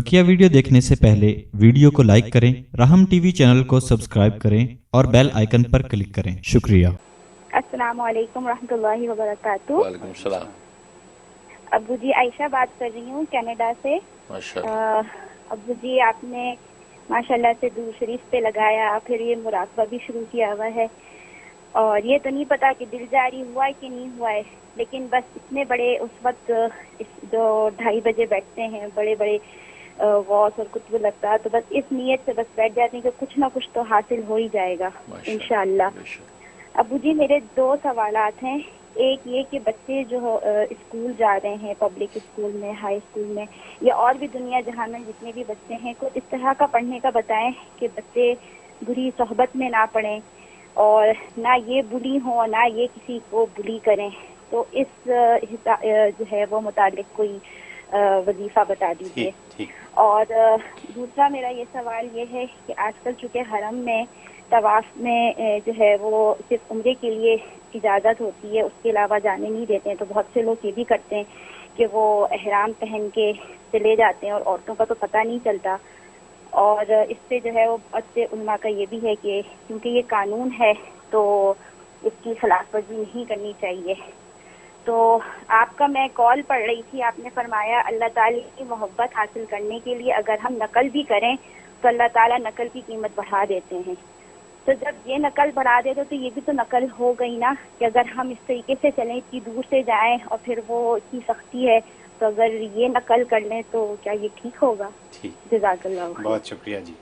बकिया video देखने से पहले वीडियो को लाइक करें, राहम टीवी चैनल को सब्सक्राइब करें और बेल आइकन पर क्लिक करें। शुक्रिया। अस्सलाम वालेकुम रहमतुल्लाहि व बरकातुहू। वालेकुम सलाम। अब्बू जी, आयशा बात कर रही हूँ कनाडा से। अब्बू जी, आपने माशाल्लाह से दूर शरीफ पे लगाया, फिर ये मुराकबा भी शुरू किया हुआ है और ये तो नहीं पता कि दिल जारी हुआ है कि नहीं हुआ है, लेकिन बस इतने बड़े उस वक्त जो 2:30 बजे बैठते हैं बड़े बड़े गौस और कुतुब लगता है, तो बस इस नीयत से बस बैठ जाते हैं कि कुछ ना कुछ तो हासिल हो ही जाएगा इंशाअल्लाह। अबू जी, मेरे 2 सवालात हैं। एक ये कि बच्चे जो स्कूल जा रहे हैं, पब्लिक स्कूल में, हाई स्कूल में या और भी दुनिया जहां में जितने भी बच्चे हैं, को इस तरह का पढ़ने का बताएं कि बच्चे बुरी सोहबत में ना पढ़ें और ना ये बुली हो, ना ये किसी को बुली करें। तो इस जो है वो मुतालिक कोई वजीफा बता दीजिए। और दूसरा मेरा ये सवाल ये है कि आजकल चूँकि हरम में तवाफ में जो है वो सिर्फ उम्रे के लिए इजाज़त होती है, उसके अलावा जाने नहीं देते हैं, तो बहुत से लोग ये भी करते हैं कि वो एहराम पहन के चले जाते हैं और औरतों का तो पता नहीं चलता। और इससे जो है वो बहुत से उलमा का ये भी है कि क्योंकि ये कानून है तो इसकी खिलाफवर्जी नहीं करनी चाहिए। तो आपका मैं कॉल पढ़ रही थी, आपने फरमाया अल्लाह ताला की मोहब्बत हासिल करने के लिए अगर हम नकल भी करें तो अल्लाह ताला नकल की कीमत बढ़ा देते हैं। तो जब ये नकल बढ़ा देते तो ये भी तो नकल हो गई ना कि अगर हम इस तरीके से चलें, इतनी दूर से जाएं और फिर वो इतनी सख्ती है, तो अगर ये नकल कर लें तो क्या ये ठीक होगा? जज़ाकल्लाह। बहुत शुक्रिया जी।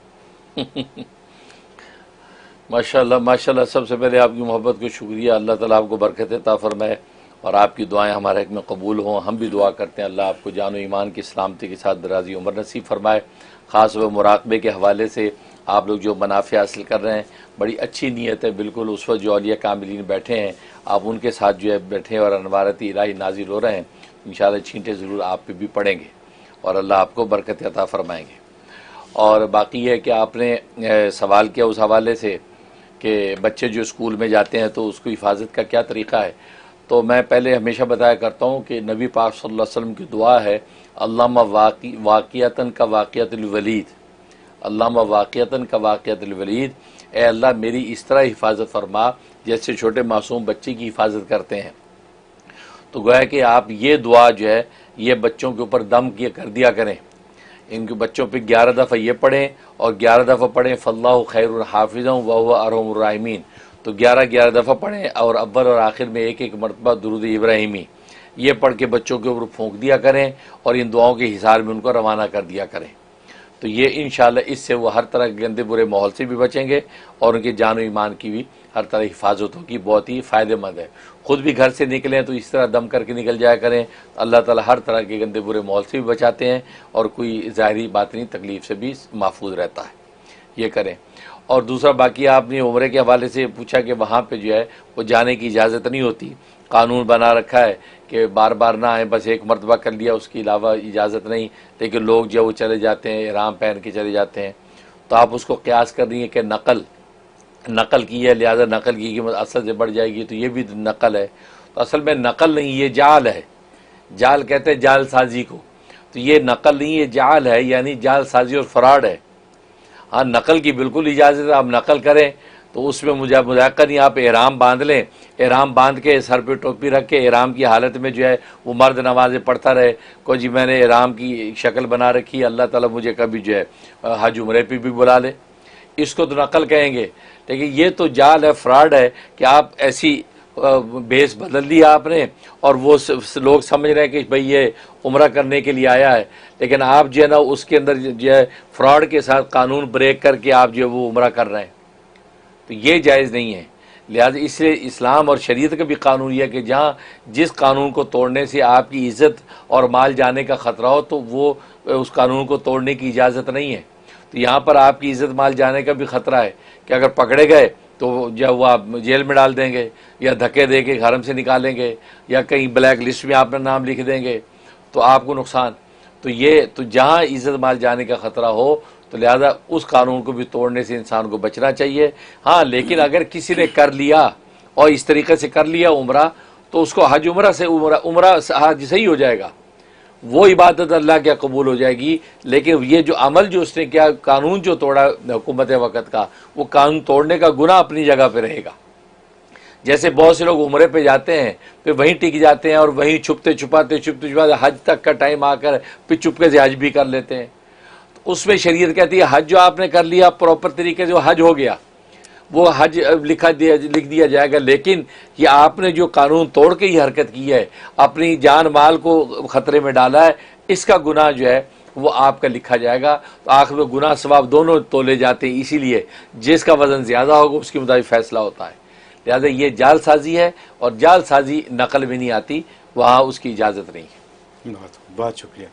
माशाल्लाह माशाल्लाह। सबसे पहले आपकी मोहब्बत को शुक्रिया। अल्लाह ताला आपको बरकत अता फरमाए और आपकी दुआएं हमारे हक़ में कबूल हों। हम भी दुआ करते हैं अल्लाह आपको जान और ईमान की सलामती के साथ दराज़ी उम्र नसीब फरमाए। ख़ास व मुराक़बे के हवाले से आप लोग जो मुनाफ़े हासिल कर रहे हैं, बड़ी अच्छी नीयत है। बिल्कुल उस वक्त जो औलिया कामिलीन बैठे हैं, आप उनके साथ जो है बैठे हैं और अनवारत इलाही नाजिल हो रहे हैं। इंशाअल्लाह छींटे ज़रूर आप पे भी पड़ेंगे और अल्लाह आपको बरकत अता फरमाएंगे। और बाकी है कि आपने सवाल किया उस हवाले से कि बच्चे जो स्कूल में जाते हैं तो उसको हिफाजत का क्या तरीक़ा है। तो मैं पहले हमेशा बताया करता हूँ कि नबी पाक सल्लल्लाहु अलैहि वसल्लम की दुआ है, अल्लाहुम्मा वाक़ियतन का वाक़ियतुल वलीद, अल्लाहुम्मा वाक़ियतन का वाक़ियतुल वलीद। ए अल्लाह मेरी इस तरह हिफाजत फरमा जैसे छोटे मासूम बच्चे की हिफाजत करते हैं। तो गोया कि आप ये दुआ जो है ये बच्चों के ऊपर दम किया कर दिया करें। इनके बच्चों पे 11 दफ़ा ये पढ़ें और 11 दफ़ा पढ़ें फ़ल्लाहु खैरुन हाफ़िज़न व हुवा अरहमुर राहिमीन। तो 11 दफ़ा पढ़ें और अव्वल और आखिर में एक मरतबा दुरूद इब्राहिमी ये पढ़ के बच्चों के ऊपर फूंक दिया करें और इन दुआओं के हिसार में उनको रवाना कर दिया करें। तो ये इंशाअल्लाह इससे वो हर तरह के गंदे बुरे माहौल से भी बचेंगे और उनके जान और ईमान की भी हर तरह हिफाजत होगी। बहुत ही फ़ायदेमंद है। ख़ुद भी घर से निकलें तो इस तरह दम करके निकल जाया करें। अल्लाह ताला हर तरह के गंदे बुरे माहौल से भी बचाते हैं और कोई ज़ाहिरी बातनी तकलीफ़ से भी महफूज रहता है। ये करें। और दूसरा बाकी आपने उम्रे के हवाले से पूछा कि वहाँ पे जो है वो जाने की इजाज़त नहीं होती। कानून बना रखा है कि बार बार ना आए, बस एक मरतबा कर लिया, उसके अलावा इजाज़त नहीं। लेकिन लोग जो वो चले जाते हैं, इहराम पहन के चले जाते हैं, तो आप उसको क़यास कर रही हैं कि नकल की है, लिहाजा नकल की कीमत असल से बढ़ जाएगी, तो ये भी नकल है। तो असल में नकल नहीं, ये जाल है। जाल कहते हैं जाल साजी को। तो ये नकल नहीं, ये जाल है, यानी जाल साजी और फ़राड है। हाँ, नकल की बिल्कुल इजाज़त है, आप नकल करें तो उसमें मुजाकर नहीं। आप एहराम बांध लें, एहराम बांध के सर पे टोपी रख के एहराम की हालत में जो है वो मर्द नमाज़ें पढ़ता रहे, को जी मैंने एहराम की शक्ल बना रखी, अल्लाह ताला मुझे कभी जो है हज उम्रे पे भी बुला ले, इसको तो नकल कहेंगे। लेकिन ये तो जाल है, फ्रॉड है कि आप ऐसी भेस बदल लिया आपने और वो लोग समझ रहे हैं कि भाई ये उम्रा करने के लिए आया है, लेकिन आप जो है ना उसके अंदर जो है फ्रॉड के साथ कानून ब्रेक करके आप जो है वो उम्रा कर रहे हैं। तो ये जायज़ नहीं है। लिहाजा इसलिए इस्लाम और शरीयत का भी कानून यह है कि जहाँ जिस कानून को तोड़ने से आपकी इज़्ज़त और माल जाने का ख़तरा हो तो वो उस कानून को तोड़ने की इजाज़त नहीं है। तो यहाँ पर आपकी इज़्ज़त माल जाने का भी ख़तरा है कि अगर पकड़े गए तो जब वो आप जेल में डाल देंगे या धक्के दे के हरम से निकालेंगे या कहीं ब्लैक लिस्ट में अपना नाम लिख देंगे तो आपको नुकसान। तो ये तो जहाँ इज़्ज़त माल जाने का ख़तरा हो तो लिहाजा उस कानून को भी तोड़ने से इंसान को बचना चाहिए। हाँ, लेकिन अगर किसी ने कर लिया और इस तरीके से कर लिया उम्रा, तो उसको हज उम्रा से उम्रा हज सही हो जाएगा। वो इबादत अल्लाह क्या कबूल हो जाएगी। लेकिन ये जो अमल जो उसने किया, कानून जो तोड़ा हुकूमत वक़्त का, वो कानून तोड़ने का गुनाह अपनी जगह पे रहेगा। जैसे बहुत से लोग उम्रे पे जाते हैं, फिर वहीं टिक जाते हैं और वहीं छुपते छुपाते हज तक का टाइम आकर फिर चुपके से हज भी कर लेते हैं। तो उसमें शरीयत कहती है हज जो आपने कर लिया प्रॉपर तरीके से, वो हज हो गया, वो हज लिख दिया जाएगा। लेकिन ये आपने जो कानून तोड़ के ही हरकत की है, अपनी जान माल को ख़तरे में डाला है, इसका गुनाह जो है वो आपका लिखा जाएगा। तो आखिर में गुनाह सवाब दोनों तोले जाते हैं। इसीलिए जिसका वज़न ज़्यादा होगा उसके मुताबिक फ़ैसला होता है। लिहाजा ये जालसाजी है, और जालसाजी नकल में नहीं आती, वहाँ उसकी इजाज़त नहीं है। बहुत शुक्रिया।